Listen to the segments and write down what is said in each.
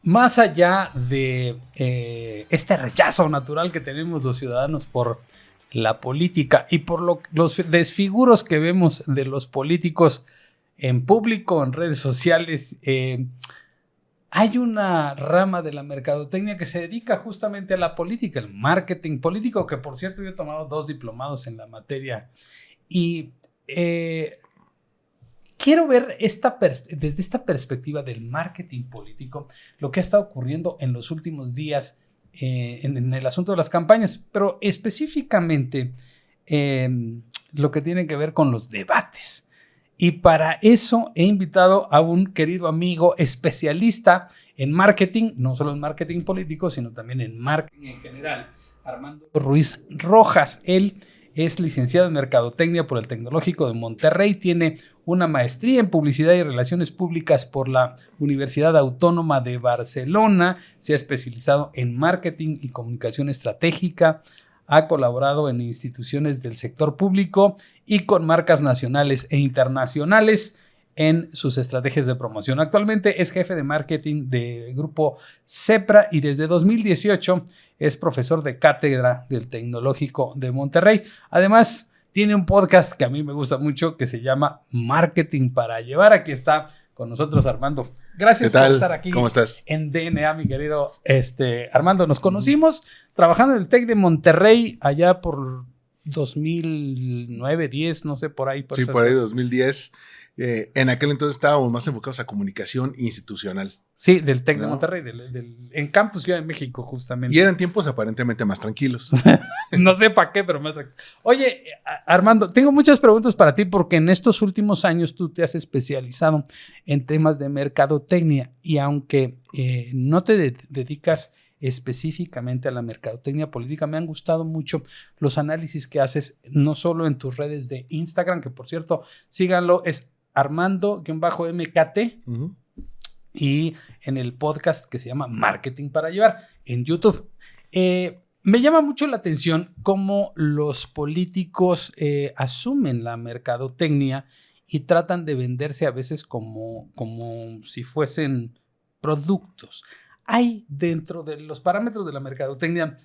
más allá de este rechazo natural que tenemos los ciudadanos por la política y por los desfiguros que vemos de los políticos en público, en redes sociales, hay una rama de la mercadotecnia que se dedica justamente a la política, el marketing político, que por cierto yo he tomado 2 diplomados en la materia y quiero ver desde esta perspectiva del marketing político lo que ha estado ocurriendo en los últimos días en el asunto de las campañas, pero específicamente lo que tiene que ver con los debates. Y para eso he invitado a un querido amigo especialista en marketing, no solo en marketing político, sino también en marketing en general, Armando Ruiz Rojas. Él es licenciado en Mercadotecnia por el Tecnológico de Monterrey, tiene una maestría en Publicidad y Relaciones Públicas por la Universidad Autónoma de Barcelona, se ha especializado en Marketing y Comunicación Estratégica, ha colaborado en instituciones del sector público y con marcas nacionales e internacionales en sus estrategias de promoción. Actualmente es jefe de marketing del grupo Cepra y desde 2018 es profesor de cátedra del Tecnológico de Monterrey. Además, tiene un podcast que a mí me gusta mucho que se llama Marketing para Llevar. Aquí está con nosotros Armando. Gracias por estar aquí. ¿Cómo estás? En DNA, mi querido Armando. Nos conocimos trabajando en el TEC de Monterrey allá por 2009, 10, no sé, por ahí. Sí, por ahí 2010. En aquel entonces estábamos más enfocados a comunicación institucional. Sí, del TEC de Monterrey, en Campus Ciudad de México, justamente. Y eran tiempos aparentemente más tranquilos. No sé para qué, pero más tranquilos. Oye, Armando, tengo muchas preguntas para ti porque en estos últimos años tú te has especializado en temas de mercadotecnia y aunque no te dedicas específicamente a la mercadotecnia política, me han gustado mucho los análisis que haces, no solo en tus redes de Instagram, que por cierto, síganlo, es Armando-MKT. Uh-huh. Y en el podcast que se llama Marketing para Llevar en YouTube. Me llama mucho la atención cómo los políticos asumen la mercadotecnia y tratan de venderse a veces como si fuesen productos. Hay dentro de los parámetros de la mercadotecnia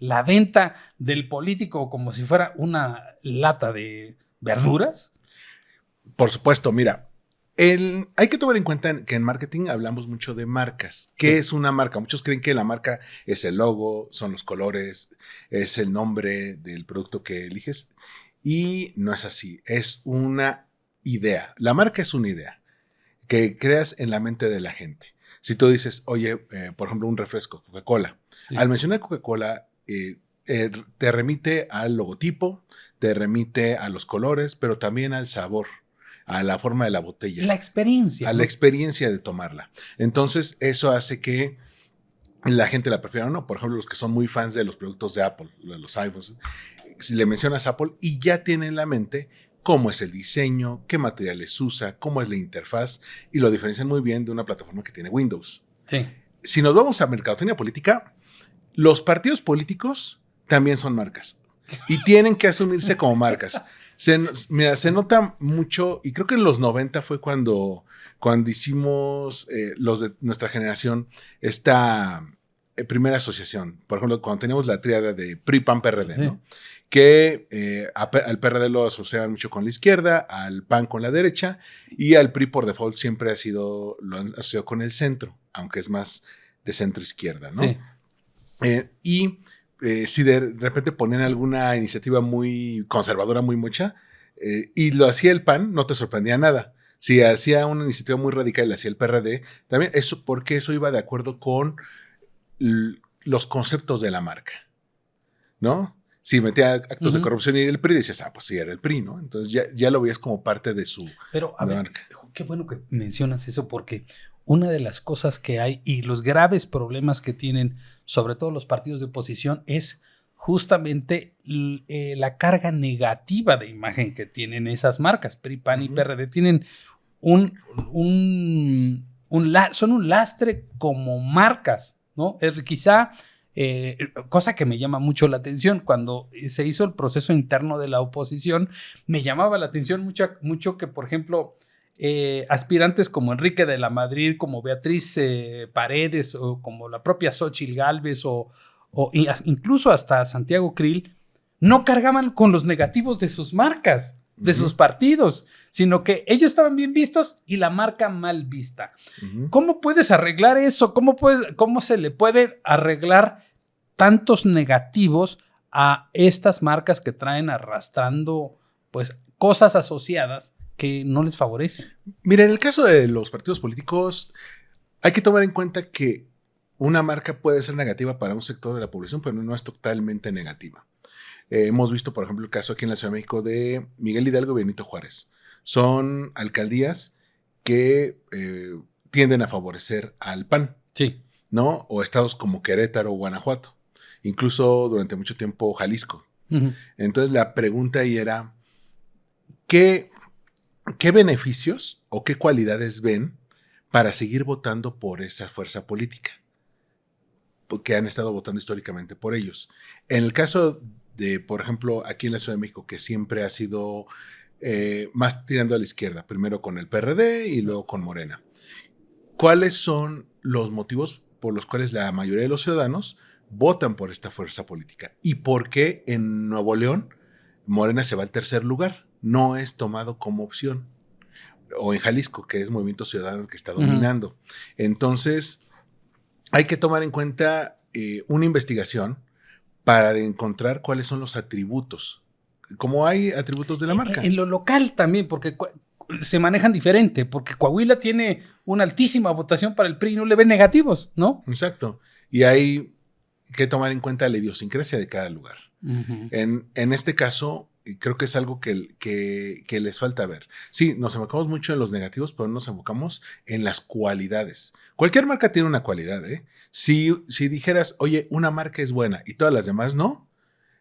la venta del político como si fuera una lata de verduras. Por supuesto, mira. Hay que tomar en cuenta que en marketing hablamos mucho de marcas. ¿Qué es una marca? Muchos creen que la marca es el logo, son los colores, es el nombre del producto que eliges. Y no es así. Es una idea. La marca es una idea que creas en la mente de la gente. Si tú dices, oye, por ejemplo, un refresco, Coca-Cola. Sí. Al mencionar Coca-Cola, te remite al logotipo, te remite a los colores, pero también al sabor, a la forma de la botella. La experiencia. A la experiencia de tomarla. Entonces, eso hace que la gente la prefiera o no. Por ejemplo, los que son muy fans de los productos de Apple, los iPhones, si le mencionas Apple y ya tiene en la mente cómo es el diseño, qué materiales usa, cómo es la interfaz y lo diferencian muy bien de una plataforma que tiene Windows. Sí. Si nos vamos a mercadotecnia política, los partidos políticos también son marcas y tienen que asumirse como marcas. Se nota mucho, y creo que en los 90 fue cuando hicimos los de nuestra generación esta primera asociación. Por ejemplo, cuando teníamos la tríada de PRI, PAN, PRD, sí. ¿No? Que al PRD lo asociaban mucho con la izquierda, al PAN con la derecha, y al PRI por default siempre lo han asociado con el centro, aunque es más de centro-izquierda, ¿no? Sí. Si de repente ponían alguna iniciativa muy conservadora, muy mocha, y lo hacía el PAN, no te sorprendía nada. Si hacía una iniciativa muy radical y la hacía el PRD, también eso, porque eso iba de acuerdo con los conceptos de la marca, ¿no? Si metía actos de corrupción y el PRI, decías, pues sí, era el PRI, ¿no? Entonces ya lo veías como parte de su marca. Qué bueno que mencionas eso, porque una de las cosas que hay y los graves problemas que tienen, sobre todo los partidos de oposición, es justamente la carga negativa de imagen que tienen esas marcas. PRI, PAN y PRD tienen son un lastre como marcas, ¿no? Quizá, cosa que me llama mucho la atención, cuando se hizo el proceso interno de la oposición, me llamaba la atención mucho que, por ejemplo, aspirantes como Enrique de la Madrid, como Beatriz Paredes, o como la propia Xóchitl Gálvez, incluso hasta Santiago Krill, no cargaban con los negativos de sus marcas, de sus partidos, sino que ellos estaban bien vistos y la marca mal vista. ¿Cómo puedes arreglar eso? ¿Cómo se le puede arreglar tantos negativos a estas marcas que traen arrastrando pues cosas asociadas que no les favorecen? Mira, en el caso de los partidos políticos, hay que tomar en cuenta que una marca puede ser negativa para un sector de la población, pero no es totalmente negativa. Hemos visto, por ejemplo, el caso aquí en la Ciudad de México de Miguel Hidalgo y Benito Juárez. Son alcaldías que tienden a favorecer al PAN, sí, ¿no? O estados como Querétaro o Guanajuato. Incluso durante mucho tiempo Jalisco. Entonces la pregunta ahí era, ¿qué beneficios o qué cualidades ven para seguir votando por esa fuerza política? Porque han estado votando históricamente por ellos. En el caso de, por ejemplo, aquí en la Ciudad de México, que siempre ha sido más tirando a la izquierda, primero con el PRD y luego con Morena. ¿Cuáles son los motivos por los cuales la mayoría de los ciudadanos votan por esta fuerza política? ¿Y por qué en Nuevo León Morena se va al tercer lugar? No es tomado como opción. O en Jalisco, que es Movimiento Ciudadano el que está dominando. Entonces, hay que tomar en cuenta una investigación para encontrar cuáles son los atributos. Como hay atributos de la marca. En lo local también, porque se manejan diferente, porque Coahuila tiene una altísima votación para el PRI y no le ven negativos, ¿no? Exacto. Y hay que tomar en cuenta la idiosincrasia de cada lugar. En este caso, creo que es algo que les falta ver. Sí, nos enfocamos mucho en los negativos, pero no nos enfocamos en las cualidades. Cualquier marca tiene una cualidad, ¿eh? Si dijeras, oye, una marca es buena y todas las demás no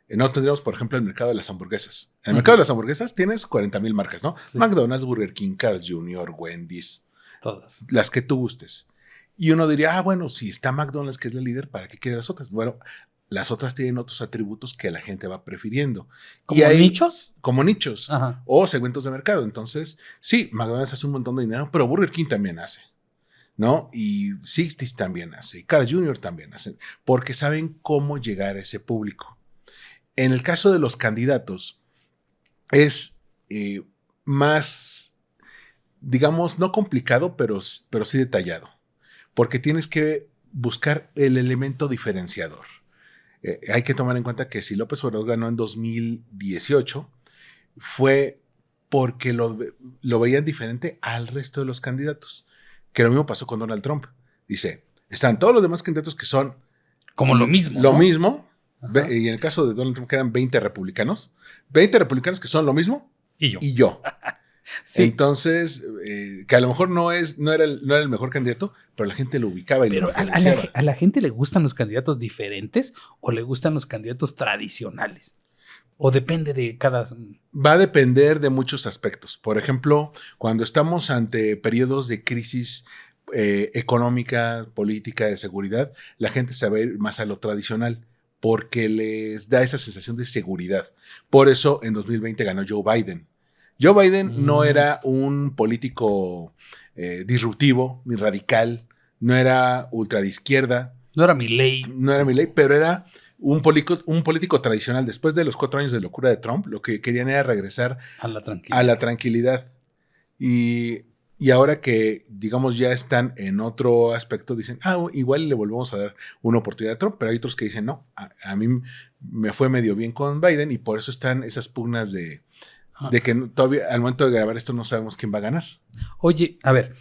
tendríamos, por ejemplo, el mercado de las hamburguesas. En el mercado de las hamburguesas tienes 40,000 marcas, ¿no? Sí. McDonald's, Burger King, Carl's Jr., Wendy's. Todas. Las que tú gustes. Y uno diría, bueno, si está McDonald's, que es la líder, ¿para qué quiere las otras? Bueno, las otras tienen otros atributos que la gente va prefiriendo. ¿Como nichos? Como nichos. Ajá. O segmentos de mercado. Entonces, sí, McDonald's hace un montón de dinero, pero Burger King también hace, ¿no? Y Sixties también hace. Y Carl's Jr. también hacen. Porque saben cómo llegar a ese público. En el caso de los candidatos, es más, digamos, no complicado, pero sí detallado. Porque tienes que buscar el elemento diferenciador. Hay que tomar en cuenta que si López Obrador ganó en 2018, fue porque lo veían diferente al resto de los candidatos. Que lo mismo pasó con Donald Trump. Dice, están todos los demás candidatos que son como lo mismo. Lo mismo. Ajá. Y en el caso de Donald Trump, que eran 20 republicanos que son lo mismo. Y yo. Sí. Entonces, que a lo mejor no era el mejor candidato, pero la gente lo ubicaba y pero lo diferenciaba. ¿A la gente le gustan los candidatos diferentes o le gustan los candidatos tradicionales? ¿O depende de cada...? Va a depender de muchos aspectos. Por ejemplo, cuando estamos ante periodos de crisis económica, política, de seguridad, la gente se va a ir más a lo tradicional porque les da esa sensación de seguridad. Por eso en 2020 ganó Joe Biden. Joe Biden no era un político disruptivo ni radical, no era ultra de izquierda. No era Milley. No era Milley, pero era un político tradicional. Después de los 4 años de locura de Trump, lo que querían era regresar a la tranquilidad. Y ahora que, digamos, ya están en otro aspecto, dicen, igual le volvemos a dar una oportunidad a Trump, pero hay otros que dicen, no, a mí me fue medio bien con Biden y por eso están esas pugnas de que todavía al momento de grabar esto no sabemos quién va a ganar. Oye, a ver,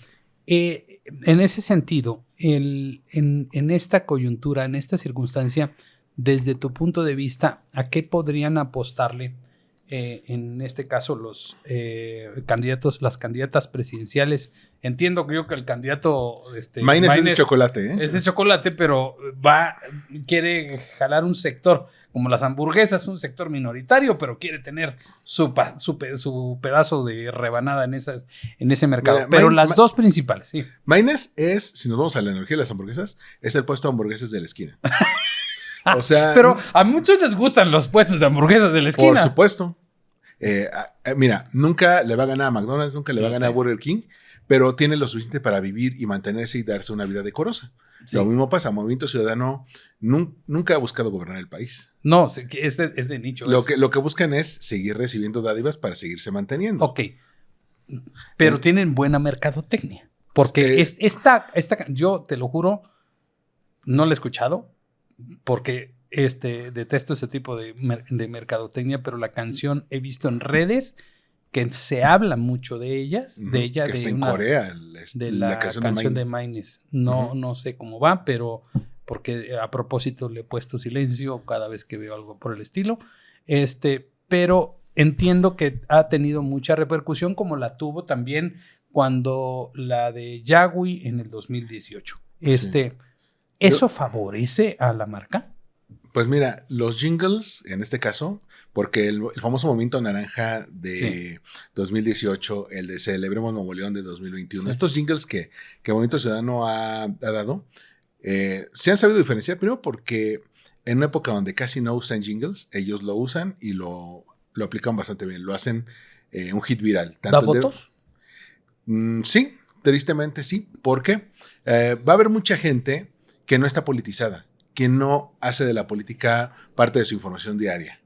en ese sentido, en esta coyuntura, en esta circunstancia, desde tu punto de vista, ¿a qué podrían apostarle en este caso los candidatos, las candidatas presidenciales? Entiendo que el candidato Maines es de chocolate, ¿eh? Es de chocolate, pero quiere jalar un sector como las hamburguesas, un sector minoritario, pero quiere tener su pedazo de rebanada en ese mercado. Mira, pero las dos principales, sí. Maines es, si nos vamos a la energía de las hamburguesas, es el puesto de hamburguesas de la esquina. O sea, pero a muchos les gustan los puestos de hamburguesas de la esquina. Por supuesto. Mira, nunca le va a ganar a McDonald's, nunca le va a ganar a Burger King, pero tiene lo suficiente para vivir y mantenerse y darse una vida decorosa. Sí. Lo mismo pasa, Movimiento Ciudadano nunca ha buscado gobernar el país. No, es de nicho. Lo que buscan es seguir recibiendo dádivas para seguirse manteniendo. Ok, pero tienen buena mercadotecnia. Porque yo te lo juro, no la he escuchado, porque detesto ese tipo de mercadotecnia, pero la canción he visto en redes que se habla mucho de ellas, de ella, que está en Corea, de la canción de Maynes. No sé cómo va, pero porque a propósito le he puesto silencio cada vez que veo algo por el estilo. Pero entiendo que ha tenido mucha repercusión, como la tuvo también cuando la de Yagüi en el 2018. ¿Eso favorece a la marca? Pues mira, los jingles, en este caso, porque el famoso movimiento naranja de 2018, el de Celebremos Nuevo León de 2021, estos jingles que Movimiento Ciudadano ha dado, se han sabido diferenciar, primero porque en una época donde casi no usan jingles, ellos lo usan y lo aplican bastante bien, lo hacen un hit viral. ¿Da votos? Sí, tristemente sí. ¿Por qué? Va a haber mucha gente que no está politizada, que no hace de la política parte de su información diaria.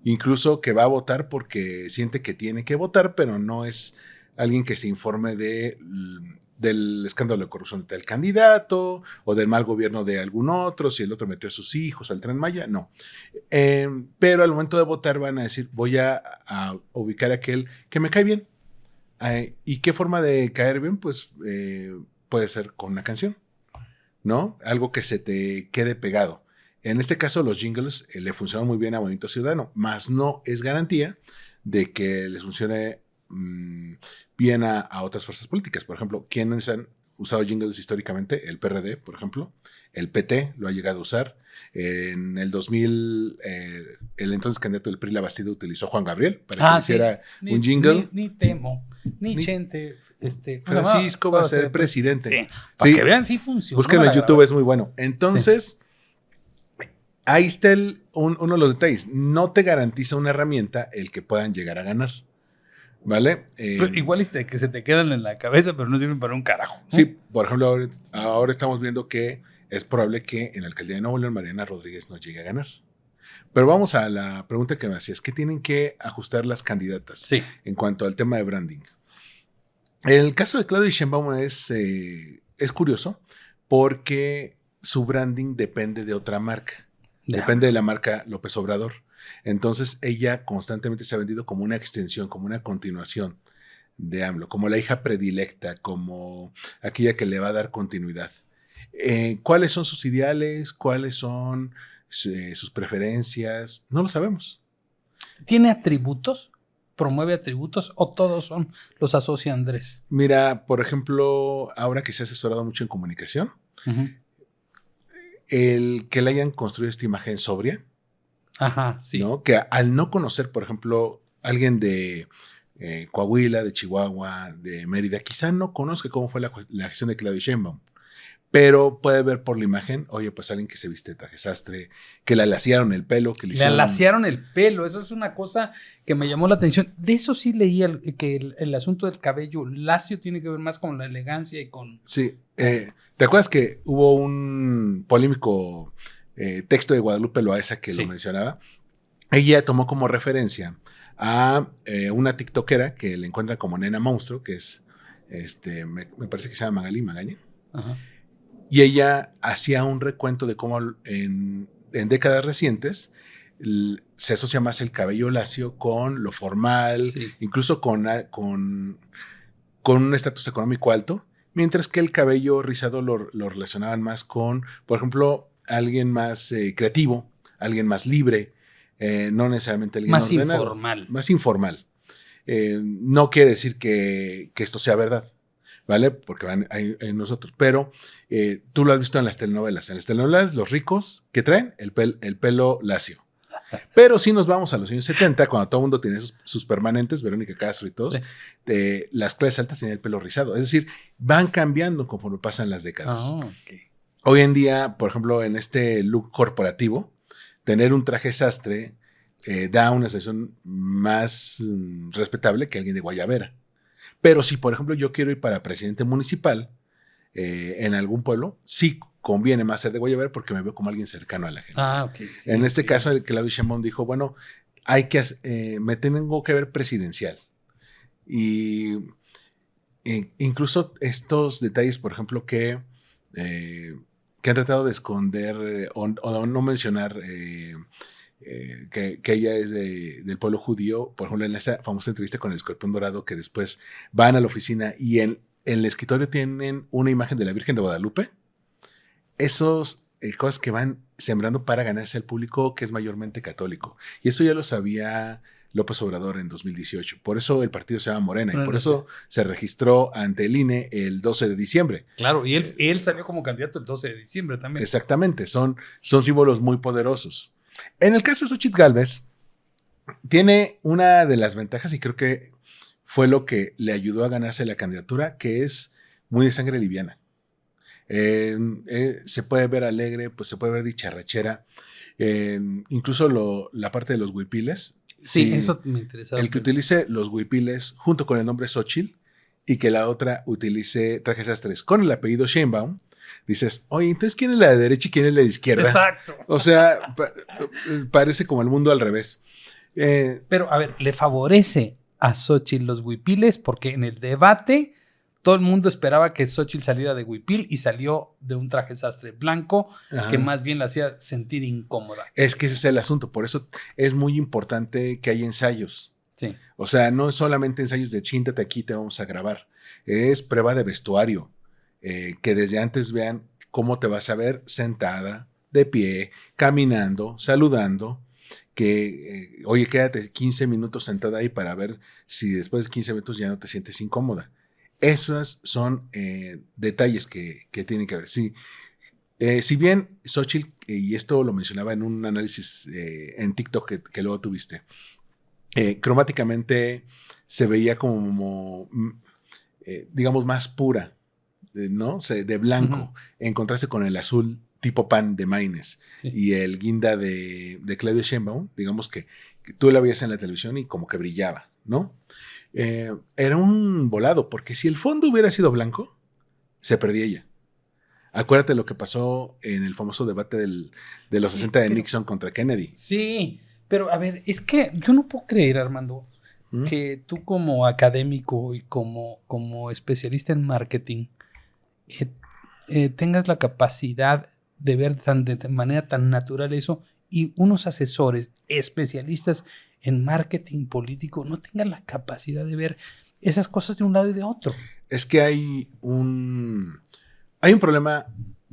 Incluso que va a votar porque siente que tiene que votar, pero no es alguien que se informe del escándalo de corrupción del candidato o del mal gobierno de algún otro, si el otro metió a sus hijos al Tren Maya, no. Pero al momento de votar van a decir, voy a ubicar a aquel que me cae bien. ¿Y qué forma de caer bien? Pues puede ser con una canción, ¿no? Algo que se te quede pegado. En este caso, los jingles le funcionan muy bien a Movimiento Ciudadano, más no es garantía de que les funcione bien a otras fuerzas políticas. Por ejemplo, ¿quiénes han usado jingles históricamente? El PRD, por ejemplo. El PT lo ha llegado a usar. En el 2000, el entonces candidato del PRI, La Bastida, utilizó a Juan Gabriel para que hiciera un jingle. Ni Temo, ni Chente. Francisco va a ser presidente. Sí, para que vean si funciona. Búsquenlo en YouTube, es muy bueno. Entonces, ahí está uno de los detalles. No te garantiza una herramienta el que puedan llegar a ganar. ¿Vale? Igual que se te quedan en la cabeza, pero no sirven para un carajo, ¿no? Sí, por ejemplo, ahora estamos viendo que es probable que en la alcaldía de Nuevo León Mariana Rodríguez no llegue a ganar. Pero vamos a la pregunta que me hacías. ¿Qué tienen que ajustar las candidatas en cuanto al tema de branding? El caso de Claudia Sheinbaum es curioso porque su branding depende de otra marca. Depende de la marca López Obrador. Entonces ella constantemente se ha vendido como una extensión, como una continuación de AMLO, como la hija predilecta, como aquella que le va a dar continuidad. ¿Cuáles son sus ideales? ¿Cuáles son sus preferencias? No lo sabemos. ¿Tiene atributos? ¿Promueve atributos o todos los asocia Andrés? Mira, por ejemplo, ahora que se ha asesorado mucho en comunicación, el que le hayan construido esta imagen sobria, ¿no? Que al no conocer, por ejemplo, alguien de Coahuila, de Chihuahua, de Mérida, quizá no conozca cómo fue la gestión de Claudia Sheinbaum, pero puede ver por la imagen, oye, pues alguien que se viste de traje sastre, que le alaciaron el pelo, que le alaciaron el pelo, eso es una cosa que me llamó la atención. De eso sí leí que el asunto del cabello lacio tiene que ver más con la elegancia y con... Sí, ¿te acuerdas que hubo un polémico texto de Guadalupe Loaesa que lo mencionaba? Ella tomó como referencia a una tiktokera que le encuentra como Nena Monstruo, que es, me parece que se llama Magali Magaña. Ajá. Y ella hacía un recuento de cómo en décadas recientes se asocia más el cabello lacio con lo formal, incluso con un estatus económico alto, mientras que el cabello rizado lo relacionaban más con, por ejemplo, alguien más creativo, alguien más libre, no necesariamente alguien más ordenado, informal. Más informal. No quiere decir que esto sea verdad, ¿vale? Porque van en nosotros. Pero tú lo has visto en las telenovelas. En las telenovelas, los ricos, ¿qué traen? El pelo lacio. Pero si nos vamos a los años 70, cuando todo el mundo tenía sus permanentes, Verónica Castro y todos, las clases altas tenían el pelo rizado. Es decir, van cambiando conforme pasan las décadas. Hoy en día, por ejemplo, en este look corporativo, tener un traje sastre da una sensación más respetable que alguien de Guayabera. Pero si, por ejemplo, yo quiero ir para presidente municipal en algún pueblo, sí conviene más ser de Guayabera porque me veo como alguien cercano a la gente. Ok. Sí, En este sí. caso, el Claudio Sheinbaum dijo, bueno, me tengo que ver presidencial. Y incluso estos detalles, por ejemplo, que han tratado de esconder o no mencionar que ella es del pueblo judío, por ejemplo, en esa famosa entrevista con el escorpión dorado, que después van a la oficina y en el escritorio tienen una imagen de la Virgen de Guadalupe. Esos cosas que van sembrando para ganarse al público que es mayormente católico. Y eso ya lo sabía López Obrador en 2018. Por eso el partido se llama Morena y por eso se registró ante el INE el 12 de diciembre. Claro, y él salió como candidato el 12 de diciembre también. Exactamente, son símbolos muy poderosos. En el caso de Xóchitl Gálvez, tiene una de las ventajas, y creo que fue lo que le ayudó a ganarse la candidatura, que es muy de sangre liviana. Se puede ver alegre, pues se puede ver dicharrachera. Incluso la parte de los huipiles. Sí, eso me interesaba. El que utilice los huipiles junto con el nombre Xóchitl y que la otra utilice trajes sastres con el apellido Sheinbaum, dices, oye, entonces ¿quién es la de derecha y quién es la de izquierda? Exacto. O sea, parece como el mundo al revés. Pero, a ver, le favorece a Xóchitl los huipiles porque en el debate todo el mundo esperaba que Xóchitl saliera de huipil y salió de un traje sastre blanco. Ajá. Que más bien la hacía sentir incómoda. Es que ese es el asunto, por eso es muy importante que haya ensayos. Sí. O sea, no es solamente ensayos de siéntate aquí, te vamos a grabar. Es prueba de vestuario, que desde antes vean cómo te vas a ver sentada, de pie, caminando, saludando. Que, oye, quédate 15 minutos sentada ahí para ver si después de 15 minutos ya no te sientes incómoda. Esos son detalles que tienen que ver. Sí, si bien Xóchitl, y esto lo mencionaba en un análisis en TikTok que luego tuviste, cromáticamente se veía como digamos, más pura, ¿no? De blanco, en contraste con el azul tipo pan de Maynes, sí. Y el guinda de Claudio Sheinbaum, digamos que tú la veías en la televisión y como que brillaba, ¿no? Era un volado, porque si el fondo hubiera sido blanco, se perdía ella. Acuérdate lo que pasó en el famoso debate de los 60 de Nixon contra Kennedy. Sí, pero a ver, es que yo no puedo creer, Armando, que tú como académico y como especialista en marketing tengas la capacidad de ver de manera tan natural eso y unos asesores especialistas en marketing político no tengan la capacidad de ver esas cosas de un lado y de otro. Es que hay un problema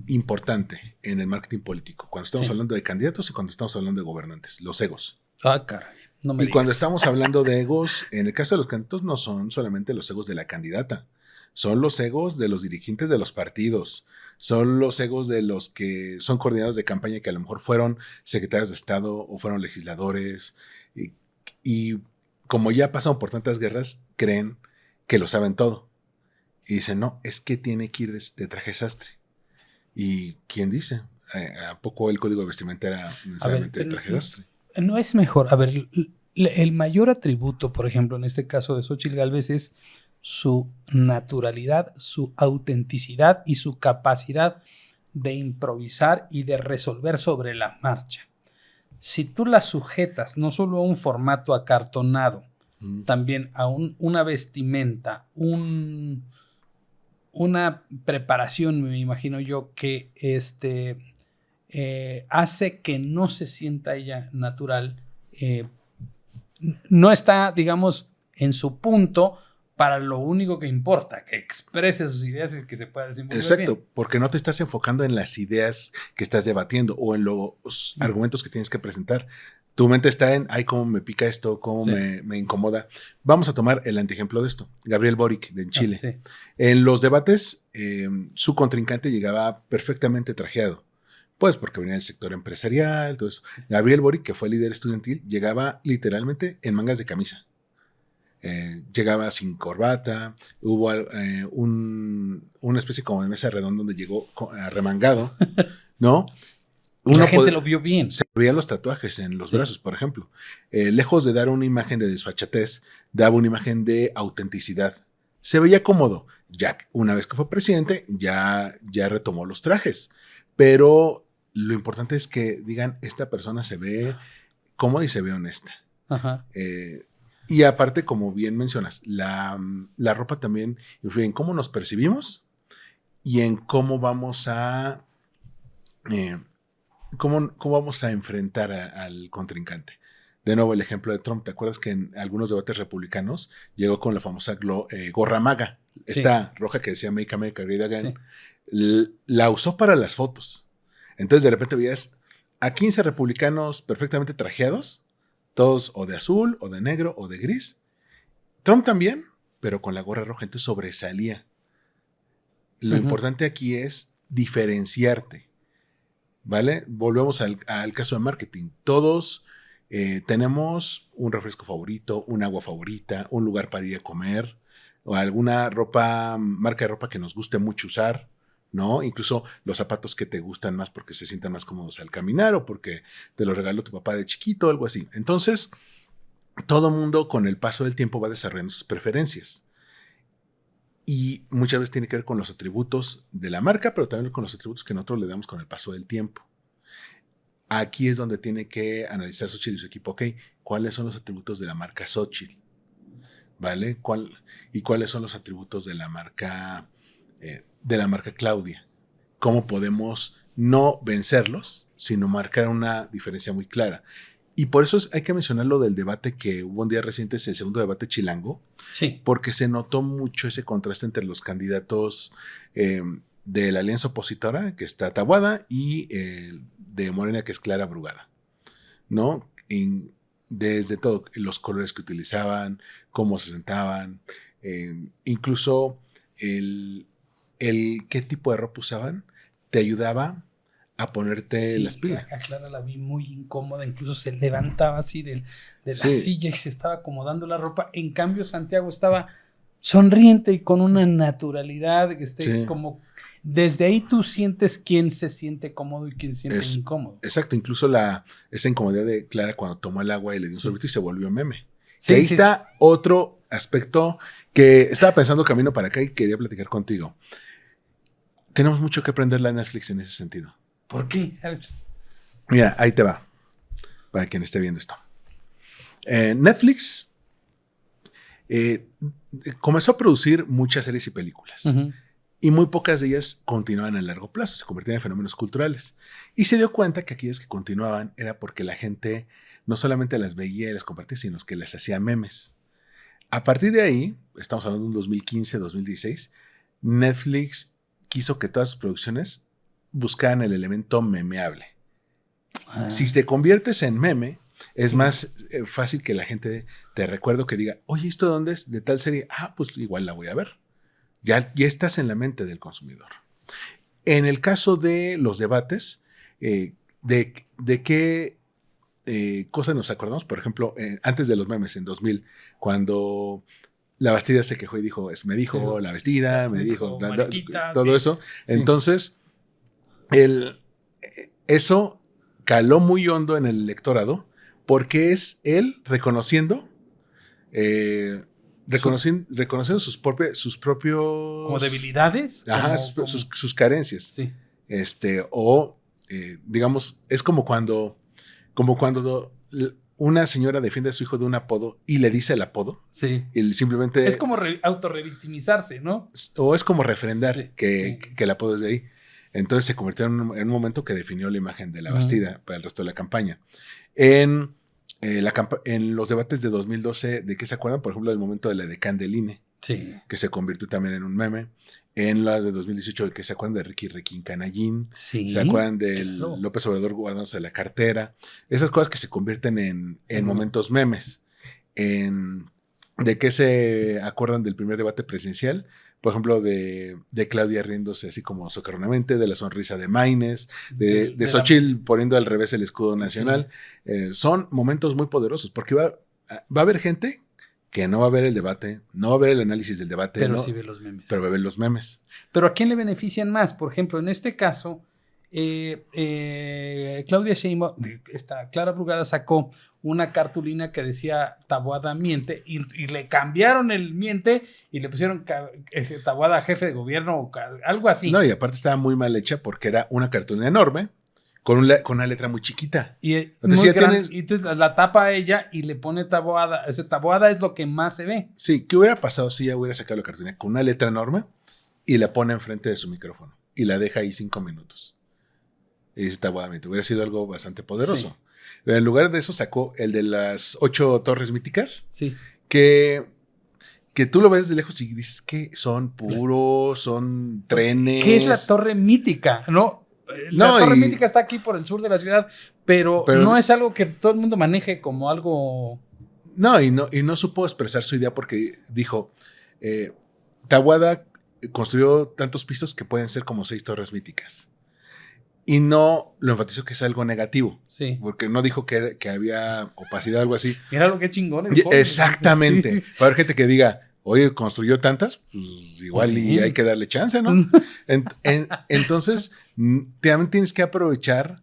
importante en el marketing político cuando estamos hablando de candidatos y cuando estamos hablando de gobernantes, los egos. Ah, caray. No me y digas. Cuando estamos hablando de egos, en el caso de los candidatos no son solamente los egos de la candidata, son los egos de los dirigentes de los partidos, son los egos de los que son coordinadores de campaña que a lo mejor fueron secretarios de Estado o fueron legisladores y como ya pasaron por tantas guerras, creen que lo saben todo. Y dicen, no, es que tiene que ir de traje sastre. ¿Y quién dice? ¿A poco el código de vestimenta era necesariamente de traje sastre? No es mejor. A ver, el mayor atributo, por ejemplo, en este caso de Xóchitl Gálvez es su naturalidad, su autenticidad y su capacidad de improvisar y de resolver sobre la marcha. Si tú la sujetas no solo a un formato acartonado, también a una vestimenta, una preparación, me imagino yo, que hace que no se sienta ella natural, no está, digamos, en su punto para lo único que importa, que exprese sus ideas y que se pueda desenvolver. Exacto, bien. Porque no te estás enfocando en las ideas que estás debatiendo o en los argumentos que tienes que presentar. Tu mente está en, ay, cómo me pica esto, cómo me incomoda. Vamos a tomar el antiejemplo de esto. Gabriel Boric, de Chile. Sí. En los debates, su contrincante llegaba perfectamente trajeado. Pues porque venía del sector empresarial, todo eso. Gabriel Boric, que fue líder estudiantil, llegaba literalmente en mangas de camisa. Llegaba sin corbata, hubo una especie como de mesa redonda donde llegó arremangado, ¿no? La gente lo vio bien. Se veían los tatuajes en los brazos, por ejemplo. Lejos de dar una imagen de desfachatez, daba una imagen de autenticidad. Se veía cómodo. Ya una vez que fue presidente, ya retomó los trajes. Pero lo importante es que digan, esta persona se ve cómoda y se ve honesta. Ajá. Y aparte, como bien mencionas, la ropa también influye en cómo nos percibimos y en cómo vamos a cómo vamos a enfrentar al contrincante. De nuevo, el ejemplo de Trump. ¿Te acuerdas que en algunos debates republicanos llegó con la famosa gorra MAGA? Sí. Esta roja que decía Make America Great Again. Sí. La usó para las fotos. Entonces, de repente veías a 15 republicanos perfectamente trajeados, todos o de azul, o de negro, o de gris. Trump también, pero con la gorra roja. Entonces sobresalía. Lo importante aquí es diferenciarte, ¿vale? Volvemos al caso de marketing. Todos tenemos un refresco favorito, un agua favorita, un lugar para ir a comer, o alguna marca de ropa que nos guste mucho usar, ¿no? Incluso los zapatos que te gustan más porque se sientan más cómodos al caminar o porque te los regaló tu papá de chiquito, algo así. Entonces, todo mundo con el paso del tiempo va desarrollando sus preferencias. Y muchas veces tiene que ver con los atributos de la marca, pero también con los atributos que nosotros le damos con el paso del tiempo. Aquí es donde tiene que analizar Xóchitl y su equipo, ok, ¿cuáles son los atributos de la marca Xóchitl? ¿Vale? ¿Y cuáles son los atributos de la marca Claudia? ¿Cómo podemos no vencerlos, sino marcar una diferencia muy clara? Y por eso hay que mencionar lo del debate que hubo un día reciente, el segundo debate chilango, sí, porque se notó mucho ese contraste entre los candidatos de la alianza opositora, que está Taboada, y de Morena, que es Clara Brugada, ¿no? Desde todo, los colores que utilizaban, cómo se sentaban, incluso el qué tipo de ropa usaban, te ayudaba a ponerte las pilas. A Clara la vi muy incómoda, incluso se levantaba así de la silla y se estaba acomodando la ropa. En cambio, Santiago estaba sonriente y con una naturalidad que como desde ahí tú sientes quién se siente cómodo y quién se siente incómodo. Exacto, incluso esa incomodidad de Clara cuando tomó el agua y le dio un sorbito y se volvió meme. Sí, ahí está otro aspecto que estaba pensando camino para acá y quería platicar contigo. Tenemos mucho que aprenderle a Netflix en ese sentido. ¿Por qué? A ver. Mira, ahí te va, para quien esté viendo esto. Netflix comenzó a producir muchas series y películas. Y muy pocas de ellas continuaban a largo plazo, se convertían en fenómenos culturales. Y se dio cuenta que aquellas que continuaban era porque la gente no solamente las veía y las compartía, sino que les hacía memes. A partir de ahí, estamos hablando de un 2015, 2016, Netflix quiso que todas sus producciones buscaban el elemento memeable. Si te conviertes en meme, es más fácil que la gente te recuerde, que diga, oye, ¿esto dónde es? De tal serie. Ah, pues igual la voy a ver. Ya estás en la mente del consumidor. En el caso de los debates, ¿de qué cosas nos acordamos? Por ejemplo, antes de los memes, en 2000, cuando la Bastida se quejó y dijo, me dijo la vestida, me dijo mariquita, todo eso. Sí. Entonces, eso caló muy hondo en el electorado porque es él reconociendo sus propios como debilidades, sus carencias. Sí. Digamos, es como cuando una señora defiende a su hijo de un apodo y le dice el apodo. Sí. Y simplemente es como autorrevictimizarse, ¿no? O es como refrendar que el apodo es de ahí. Entonces se convirtió en un momento que definió la imagen de la Bastida para el resto de la campaña. En los debates de 2012, ¿de qué se acuerdan? Por ejemplo, del momento de la edecán del INE, que se convirtió también en un meme. En las de 2018, ¿de qué se acuerdan? De Ricky Requín Canallín. Sí. ¿Se acuerdan del López Obrador guardándose la cartera? Esas cosas que se convierten en momentos memes. ¿De qué se acuerdan del primer debate presidencial? Por ejemplo, de Claudia riéndose así como socarronamente, de la sonrisa de Maines, de Xóchitl poniendo al revés el escudo nacional. Sí. Son momentos muy poderosos porque va a haber gente que no va a ver el debate, no va a ver el análisis del debate. Pero sí ve los memes. Pero va a ver los memes. Pero ¿a quién le benefician más? Por ejemplo, en este caso, Claudia Sheinbaum, Clara Brugada sacó una cartulina que decía Taboada miente y le cambiaron el miente y le pusieron Taboada jefe de gobierno o algo así. No, y aparte estaba muy mal hecha porque era una cartulina enorme con una letra muy chiquita. Y, Entonces, muy ya grande, tienes... y entonces la tapa a ella y le pone Taboada. Ese Taboada es lo que más se ve. Sí, ¿qué hubiera pasado si ella hubiera sacado la cartulina con una letra enorme y la pone enfrente de su micrófono y la deja ahí 5 minutos? Y dice Taboada miente. Hubiera sido algo bastante poderoso. Sí. En lugar de eso sacó el de las 8 torres míticas. Sí. Que tú lo ves desde lejos y dices que son puros, son trenes. ¿Qué es la torre mítica? No, la torre mítica está aquí por el sur de la ciudad, pero no es algo que todo el mundo maneje como algo... No, y no supo expresar su idea porque dijo, Taboada construyó tantos pisos que pueden ser como 6 torres míticas. Y no lo enfatizó que es algo negativo. Sí. Porque no dijo que había opacidad o algo así. Mira lo que chingón. Exactamente. Sí. Va a haber gente que diga, oye, construyó tantas, pues igual y hay que darle chance, ¿no? Entonces, también tienes que aprovechar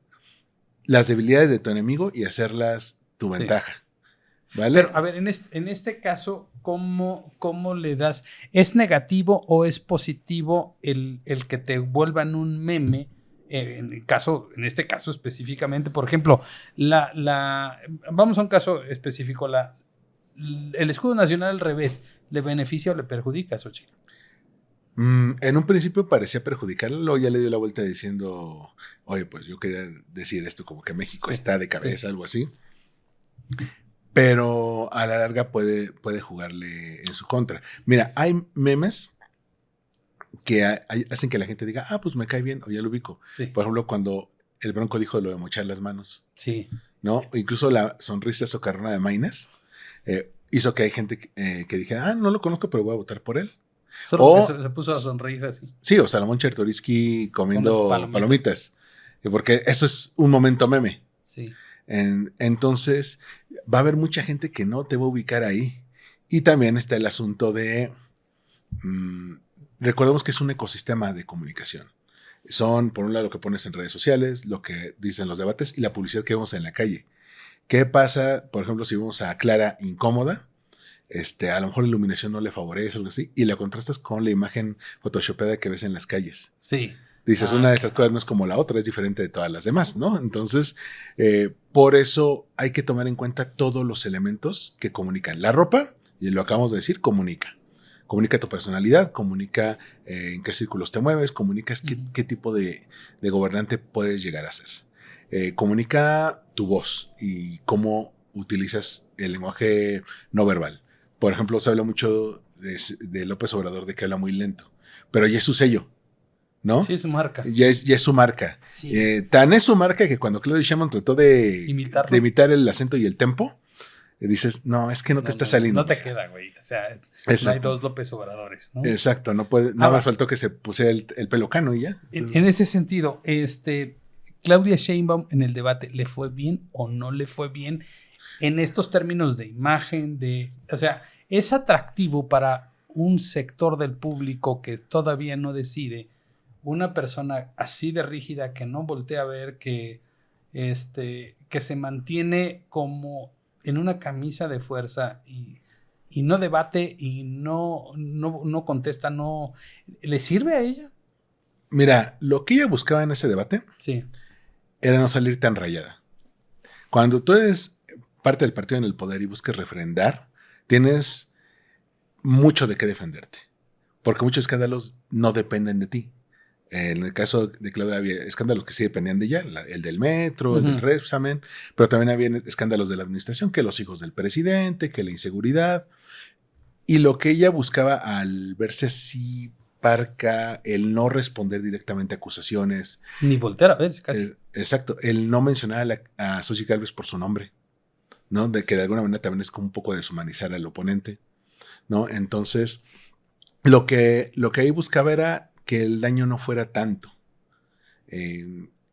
las debilidades de tu enemigo y hacerlas tu ventaja. ¿Vale? Pero, a ver, en este caso, ¿cómo le das? ¿Es negativo o es positivo el que te vuelvan un meme? En este caso específicamente, por ejemplo, vamos a un caso específico, el escudo nacional al revés, ¿le beneficia o le perjudica a Xochitl? En un principio parecía perjudicarlo, luego ya le dio la vuelta diciendo, oye, pues yo quería decir esto como que México está de cabeza, algo así. Pero a la larga puede jugarle en su contra. Mira, hay memes que hacen que la gente diga, pues me cae bien o ya lo ubico. Sí. Por ejemplo, cuando el Bronco dijo lo de mochar las manos. Sí. ¿No? Incluso la sonrisa socarrona de Maynes hizo que hay gente que dijera, no lo conozco, pero voy a votar por él. Solo que se puso a sonreír así. Sí, o Salomón Chertoriski comiendo palomitas. Porque eso es un momento meme. Sí. Entonces, va a haber mucha gente que no te va a ubicar ahí. Y también está el asunto de... recordemos que es un ecosistema de comunicación. Son, por un lado, lo que pones en redes sociales, lo que dicen los debates y la publicidad que vemos en la calle. ¿Qué pasa, por ejemplo, si vemos a Clara incómoda? A lo mejor la iluminación no le favorece o algo así, y la contrastas con la imagen photoshopeada que ves en las calles. Sí. Dices, una de estas cosas no es como la otra, es diferente de todas las demás, ¿no? Entonces, por eso hay que tomar en cuenta todos los elementos que comunican. La ropa, y lo acabamos de decir, comunica. Comunica tu personalidad, comunica en qué círculos te mueves, comunicas qué tipo de gobernante puedes llegar a ser. Comunica tu voz y cómo utilizas el lenguaje no verbal. Por ejemplo, se habla mucho de López Obrador, de que habla muy lento, pero ya es su sello, ¿no? Sí, es su marca. Ya es su marca. Sí. Tan es su marca que cuando Claudia Sheinbaum trató de imitar el acento y el tempo, dices, no, es que no te está saliendo. No te queda, güey. O sea, no hay dos López Obradores, ¿no? Exacto, no puede. Nada más faltó que se pusiera el pelo cano y ya. En ese sentido, Claudia Sheinbaum en el debate, ¿le fue bien o no le fue bien en estos términos de imagen? O sea, ¿es atractivo para un sector del público que todavía no decide una persona así de rígida que no voltea a ver, que se mantiene como en una camisa de fuerza y no debate y no contesta, no le sirve a ella? Mira, lo que ella buscaba en ese debate era no salir tan rayada. Cuando tú eres parte del partido en el poder y buscas refrendar, tienes mucho de qué defenderte, porque muchos escándalos no dependen de ti. En el caso de Claudia había escándalos que sí dependían de ella, el del metro, el del Repsamen, pero también había escándalos de la administración, que los hijos del presidente, que la inseguridad. Y lo que ella buscaba al verse así parca, el no responder directamente a acusaciones. Ni voltear a ver, casi. Exacto, el no mencionar a Xochitl Gálvez por su nombre, ¿no? De que de alguna manera también es como un poco deshumanizar al oponente, ¿no? Entonces, lo que ahí buscaba era que el daño no fuera tanto.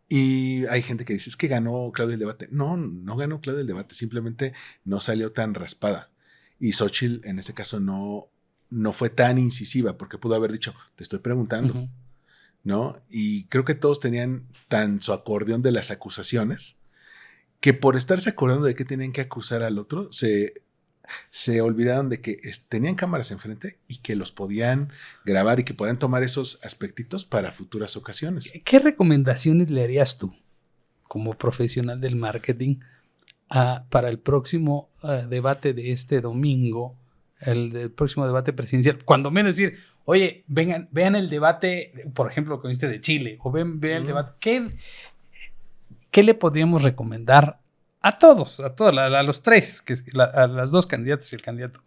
Y hay gente que dice, es que ganó Claudia el debate. No ganó Claudia el debate, simplemente no salió tan raspada. Y Xochitl, en este caso, no fue tan incisiva, porque pudo haber dicho, te estoy preguntando, ¿no? Y creo que todos tenían tan su acordeón de las acusaciones que por estarse acordando de que tenían que acusar al otro, se olvidaron de que tenían cámaras enfrente y que los podían grabar y que podían tomar esos aspectitos para futuras ocasiones. ¿Qué recomendaciones le harías tú como profesional del marketing para el próximo debate de este domingo, el próximo debate presidencial? Cuando menos decir, oye, vean el debate, por ejemplo, lo que viste de Chile, o vean el debate. ¿Qué le podríamos recomendar a todos, a los tres, a las dos candidatas y el candidato?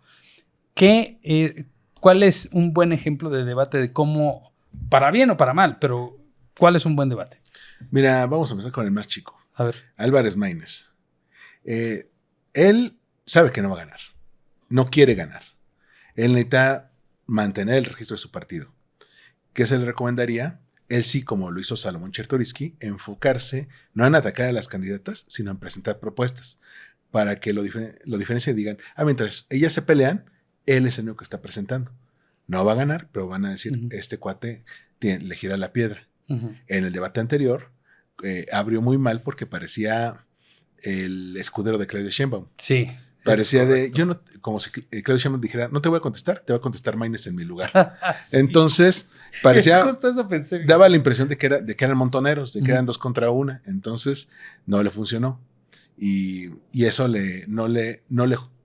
¿Cuál es un buen ejemplo de debate de cómo, para bien o para mal, pero cuál es un buen debate? Mira, vamos a empezar con el más chico. A ver. Álvarez Maínez. Él sabe que no va a ganar. No quiere ganar. Él necesita mantener el registro de su partido. ¿Qué se le recomendaría? Él sí, como lo hizo Salomón Chertorivsky, enfocarse no en atacar a las candidatas, sino en presentar propuestas para que lo diferencien y digan, mientras ellas se pelean, él es el único que está presentando. No va a ganar, pero van a decir, este cuate le gira la piedra. En el debate anterior, abrió muy mal porque parecía el escudero de Claudia Sheinbaum. Sí. Parecía como si Claudia Sheinbaum dijera, no te voy a contestar, te va a contestar Maínez en mi lugar. Sí. Entonces, parecía, justo eso pensé. Daba la impresión de que eran montoneros, de que eran 2 contra 1. Entonces, no le funcionó. Y eso no le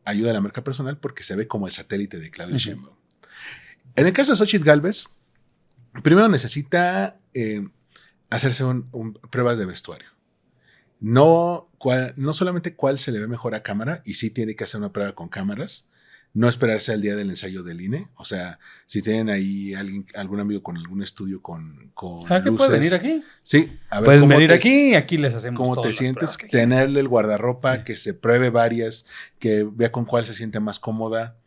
ayuda a la marca personal porque se ve como el satélite de Claudia Sheinbaum. En el caso de Xóchitl Gálvez, primero necesita hacerse pruebas de vestuario. No solamente cuál se le ve mejor a cámara, y sí tiene que hacer una prueba con cámaras, no esperarse al día del ensayo del INE. O sea, si tienen ahí algún amigo con algún estudio con ¿qué puede venir aquí? Sí, a ver, pueden venir aquí y aquí les hacemos cómo todas te las sientes, pruebas tenerle el guardarropa, que se pruebe varias, que vea con cuál se siente más cómoda,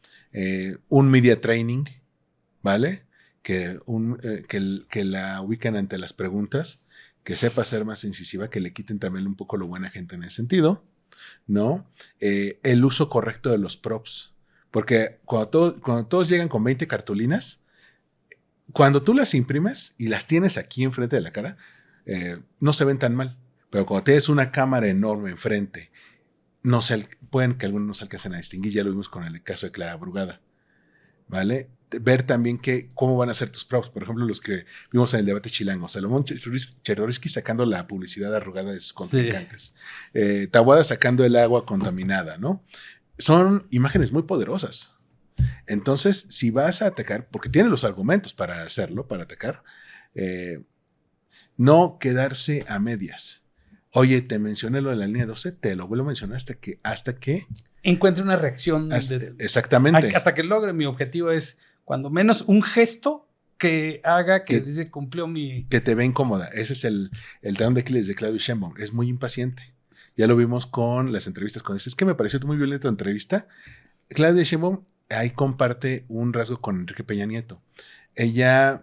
un media training, ¿vale? Que la ubiquen ante las preguntas, que sepa ser más incisiva, que le quiten también un poco lo buena gente en ese sentido, ¿no? El uso correcto de los props, porque cuando todos llegan con 20 cartulinas, cuando tú las imprimes y las tienes aquí enfrente de la cara, no se ven tan mal, pero cuando tienes una cámara enorme enfrente, pueden que algunos no se alcancen a distinguir. Ya lo vimos con el caso de Clara Brugada, ¿vale? Ver también cómo van a ser tus props. Por ejemplo, los que vimos en el debate chilango. Salomón Chertorivsky sacando la publicidad arrugada de sus contrincantes. Sí. Taboada sacando el agua contaminada, ¿no? Son imágenes muy poderosas. Entonces, si vas a atacar, porque tiene los argumentos para hacerlo, para atacar, no quedarse a medias. Oye, te mencioné lo de la línea 12, te lo vuelvo a mencionar hasta que encuentre una reacción. Exactamente. Hasta que logre mi objetivo es, cuando menos, un gesto que haga que dice cumplió mi... Que te ve incómoda. Ese es el talón de Aquiles de Claudia Sheinbaum. Es muy impaciente. Ya lo vimos con las entrevistas. Cuando dices, es que me pareció muy violenta tu entrevista. Claudia Sheinbaum ahí comparte un rasgo con Enrique Peña Nieto. Ella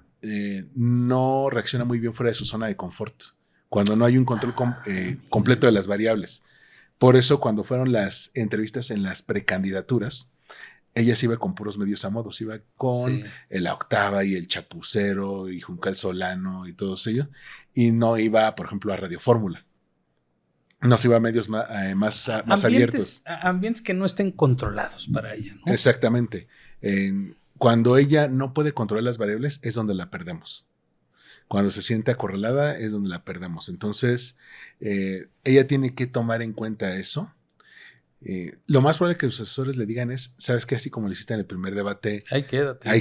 no reacciona muy bien fuera de su zona de confort, cuando no hay un control completo de las variables. Por eso, cuando fueron las entrevistas en las precandidaturas, ella se iba con puros medios a modos, iba con La Octava y El Chapucero y Juncal Solano y todos ellos, y no iba, por ejemplo, a Radio Fórmula. No se iba a medios más abiertos. Ambientes que no estén controlados para ella, ¿no? Exactamente. Cuando ella no puede controlar las variables es donde la perdemos. Cuando se siente acorralada es donde la perdemos. Entonces, ella tiene que tomar en cuenta eso. Lo más probable que sus asesores le digan es, ¿sabes qué? Así como lo hiciste en el primer debate, ahí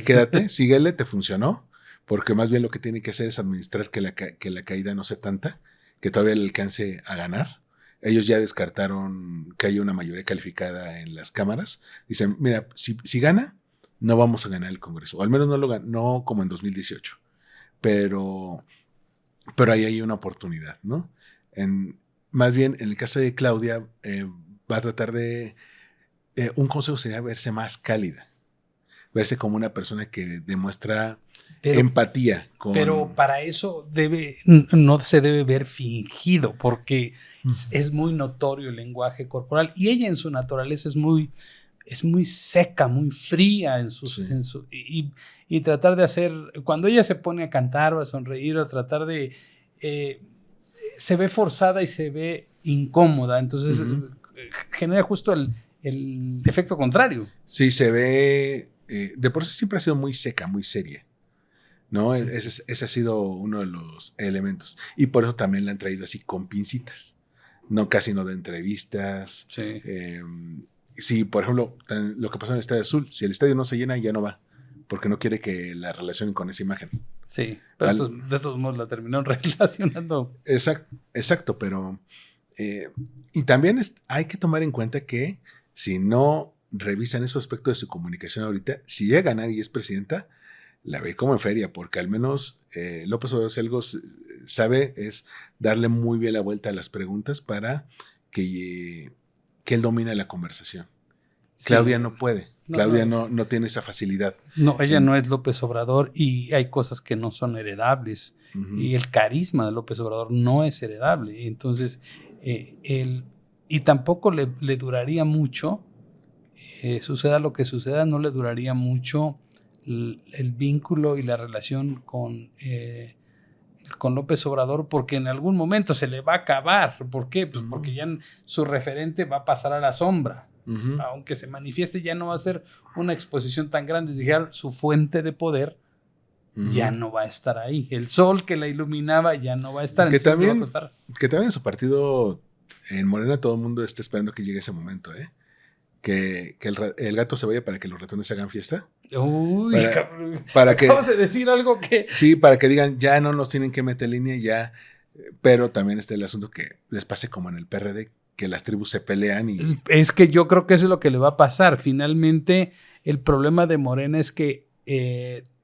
quédate, síguele, te funcionó, porque más bien lo que tiene que hacer es administrar que la caída no sea tanta, que todavía le alcance a ganar. Ellos ya descartaron que haya una mayoría calificada en las cámaras. Dicen, mira, si gana, no vamos a ganar el Congreso, o al menos no como en 2018, pero ahí hay una oportunidad, ¿no? Más bien, en el caso de Claudia, va a tratar de... un consejo sería verse más cálida, verse como una persona que demuestra empatía. Pero para eso no se debe ver fingido, porque es muy notorio el lenguaje corporal, y ella en su naturaleza es muy seca, muy fría y tratar de hacer, cuando ella se pone a cantar o a sonreír o a tratar de se ve forzada y se ve incómoda, entonces genera justo el efecto contrario. Sí, se ve, de por sí siempre ha sido muy seca, muy seria, ¿no? Ese ha sido uno de los elementos. Y por eso también la han traído así con pincitas, no casi no de entrevistas. Sí. Sí, por ejemplo, lo que pasó en el Estadio Azul, si el estadio no se llena, ya no va, porque no quiere que la relacionen con esa imagen. Sí, pero de todos modos la terminaron relacionando. Exacto, pero... y también hay que tomar en cuenta que si no revisan esos aspectos de su comunicación ahorita, si llega a ganar y es presidenta, la ve como en feria, porque al menos López Obrador si algo sabe es darle muy bien la vuelta a las preguntas para que él domine la conversación. Sí. Claudia no puede. Claudia no tiene esa facilidad. No, ella no es López Obrador y hay cosas que no son heredables. Y el carisma de López Obrador no es heredable. Entonces, y tampoco le duraría mucho, suceda lo que suceda, no le duraría mucho el vínculo y la relación con López Obrador, porque en algún momento se le va a acabar. ¿Por qué? Pues porque ya su referente va a pasar a la sombra. Aunque se manifieste, ya no va a ser una exposición tan grande. Dijeron, su fuente de poder ya no va a estar ahí. El sol que la iluminaba ya no va a estar. Que también en su partido, en Morena, todo el mundo está esperando que llegue ese momento, ¿eh? Que el gato se vaya para que los ratones hagan fiesta. Uy, para que acabas de decir algo que... Sí, para que digan, ya no nos tienen que meter línea, ya. Pero también está el asunto que les pase como en el PRD, que las tribus se pelean y... Es que yo creo que eso es lo que le va a pasar. Finalmente, el problema de Morena es que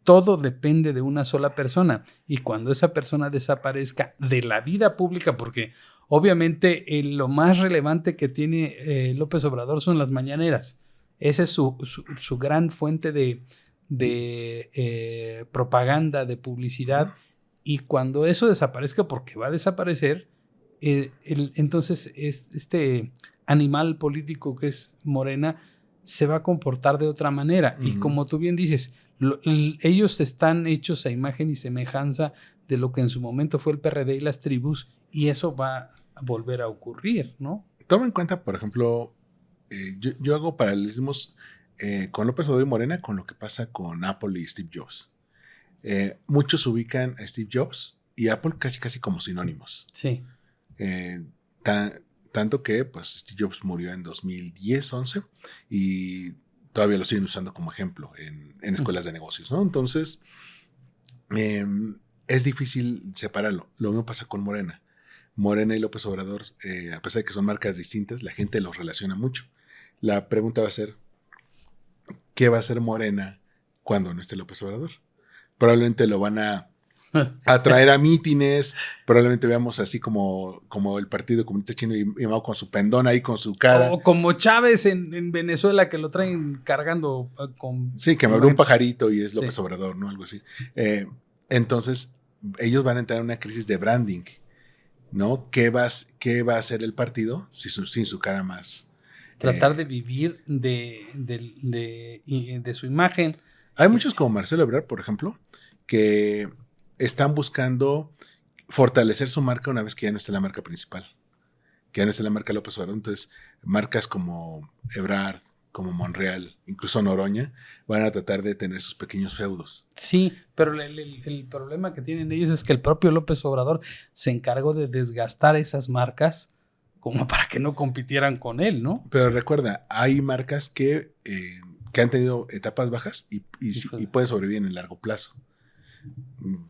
todo depende de una sola persona. Y cuando esa persona desaparezca de la vida pública, porque obviamente lo más relevante que tiene López Obrador son las mañaneras. Esa es su gran fuente de propaganda, de publicidad. Y cuando eso desaparezca, porque va a desaparecer, entonces este animal político que es Morena se va a comportar de otra manera. Y como tú bien dices, ellos están hechos a imagen y semejanza de lo que en su momento fue el PRD y las tribus, y eso va a volver a ocurrir, ¿no? Toma en cuenta, por ejemplo, yo hago paralelismos con López Obrador y Morena con lo que pasa con Apple y Steve Jobs. Muchos ubican a Steve Jobs y Apple casi como sinónimos. Sí. Tanto que pues Steve Jobs murió en 2010-11 y todavía lo siguen usando como ejemplo en escuelas de negocios, ¿no? Entonces es difícil separarlo. Lo mismo pasa con Morena. Morena y López Obrador, a pesar de que son marcas distintas, la gente los relaciona mucho. La pregunta va a ser, ¿qué va a hacer Morena cuando no esté López Obrador? Probablemente lo van a traer a mítines, probablemente veamos así como el Partido Comunista Chino y Mao con su pendón ahí, con su cara. O como Chávez en Venezuela, que lo traen cargando con... Sí, que me abrió un pajarito y es López Obrador, ¿no? Algo así. Entonces, ellos van a entrar en una crisis de branding, ¿no? ¿Qué va a hacer el partido sin su cara más? Tratar de vivir de su imagen. Hay muchos como Marcelo Ebrard, por ejemplo, que están buscando fortalecer su marca una vez que ya no esté la marca principal, que ya no esté la marca López Obrador. Entonces, marcas como Ebrard, como Monreal, incluso Noroña, van a tratar de tener sus pequeños feudos. Sí, pero el problema que tienen ellos es que el propio López Obrador se encargó de desgastar esas marcas como para que no compitieran con él, ¿no? Pero recuerda, hay marcas que han tenido etapas bajas y pueden sobrevivir en el largo plazo.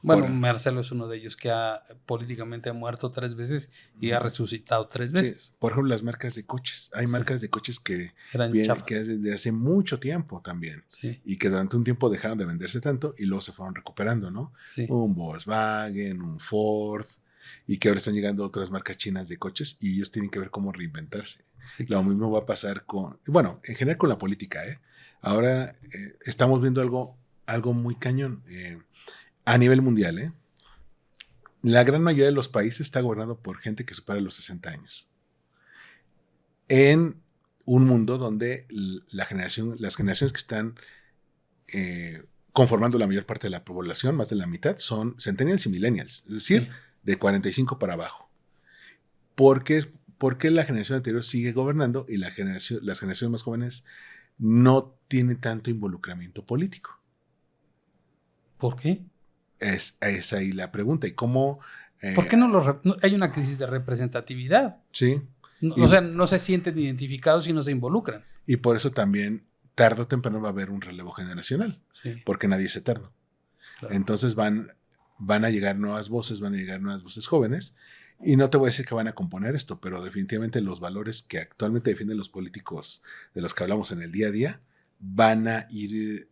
Bueno, Marcelo es uno de ellos que políticamente ha muerto 3 veces y ha resucitado 3 veces. Sí, por ejemplo, las marcas de coches. Hay marcas de coches que es desde hace mucho tiempo también. Sí. Y que durante un tiempo dejaron de venderse tanto y luego se fueron recuperando, ¿no? Sí. Un Volkswagen, un Ford, y que ahora están llegando otras marcas chinas de coches y ellos tienen que ver cómo reinventarse. Sí, claro. Lo mismo va a pasar en general con la política, ¿eh? Ahora estamos viendo algo muy cañón. A nivel mundial, ¿eh? La gran mayoría de los países está gobernado por gente que supera los 60 años. En un mundo donde las generaciones que están conformando la mayor parte de la población, más de la mitad, son centennials y millennials, es decir, de 45 para abajo. ¿Por qué la generación anterior sigue gobernando y las generaciones más jóvenes no tienen tanto involucramiento político? ¿Por qué? Es ahí la pregunta. ¿Y cómo? ¿Por qué no hay una crisis de representatividad? Sí. O sea, no se sienten identificados y no se involucran. Y por eso también, tarde o temprano, va a haber un relevo generacional, Sí, porque nadie es eterno. claro. Entonces van a llegar nuevas voces jóvenes, y no te voy a decir que van a componer esto, pero definitivamente los valores que actualmente defienden los políticos de los que hablamos en el día a día van a ir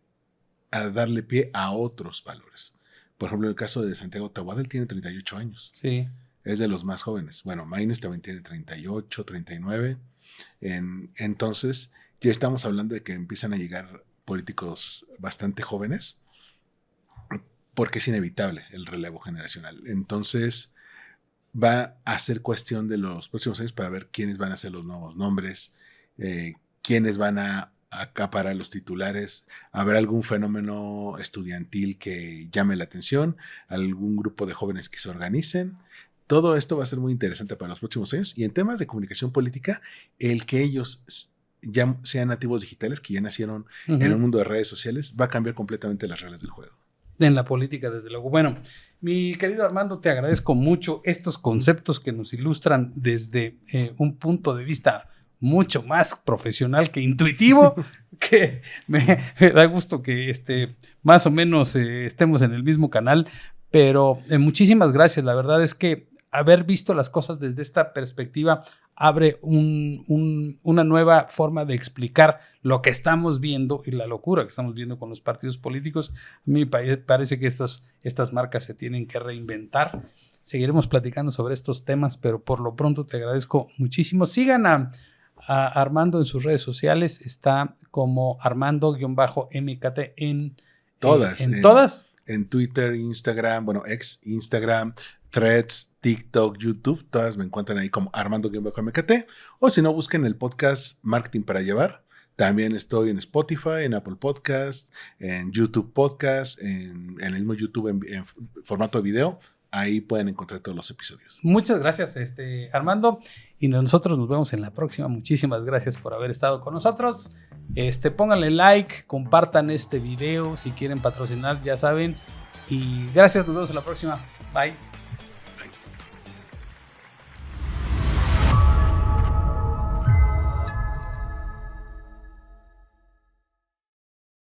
a darle pie a otros valores. Por ejemplo, el caso de Santiago Taboada, él tiene 38 años. Sí. Es de los más jóvenes. Bueno, Maínez también tiene 38, 39. Entonces, ya estamos hablando de que empiezan a llegar políticos bastante jóvenes, porque es inevitable el relevo generacional. Entonces, va a ser cuestión de los próximos años para ver quiénes van a ser los nuevos nombres, quiénes van a acaparar los titulares. ¿Habrá algún fenómeno estudiantil que llame la atención? ¿Algún grupo de jóvenes que se organicen? Todo esto va a ser muy interesante para los próximos años. Y en temas de comunicación política, el que ellos ya sean nativos digitales, que ya nacieron en un mundo de redes sociales, va a cambiar completamente las reglas del juego. En la política, desde luego. Bueno, mi querido Armando, te agradezco mucho estos conceptos que nos ilustran desde un punto de vista mucho más profesional que intuitivo, que me da gusto que más o menos estemos en el mismo canal, pero muchísimas gracias. La verdad es que haber visto las cosas desde esta perspectiva abre una nueva forma de explicar lo que estamos viendo y la locura que estamos viendo con los partidos políticos. A mí me parece que estas marcas se tienen que reinventar. Seguiremos platicando sobre estos temas, pero por lo pronto te agradezco muchísimo. Sigan a Armando en sus redes sociales. Está como Armando-MKT en todas. ¿En todas? En Twitter, Instagram, ex Instagram, Threads, TikTok, YouTube, todas me encuentran ahí como Armando-MKT, o si no, busquen el podcast Marketing para Llevar. También estoy en Spotify, en Apple Podcast, en YouTube Podcast, en el mismo YouTube en formato de video. Ahí pueden encontrar todos los episodios. Muchas gracias, Armando, y nosotros nos vemos en la próxima. Muchísimas gracias por haber estado con nosotros. Pónganle like, compartan este video si quieren patrocinar, ya saben. Y gracias, nos vemos en la próxima. Bye.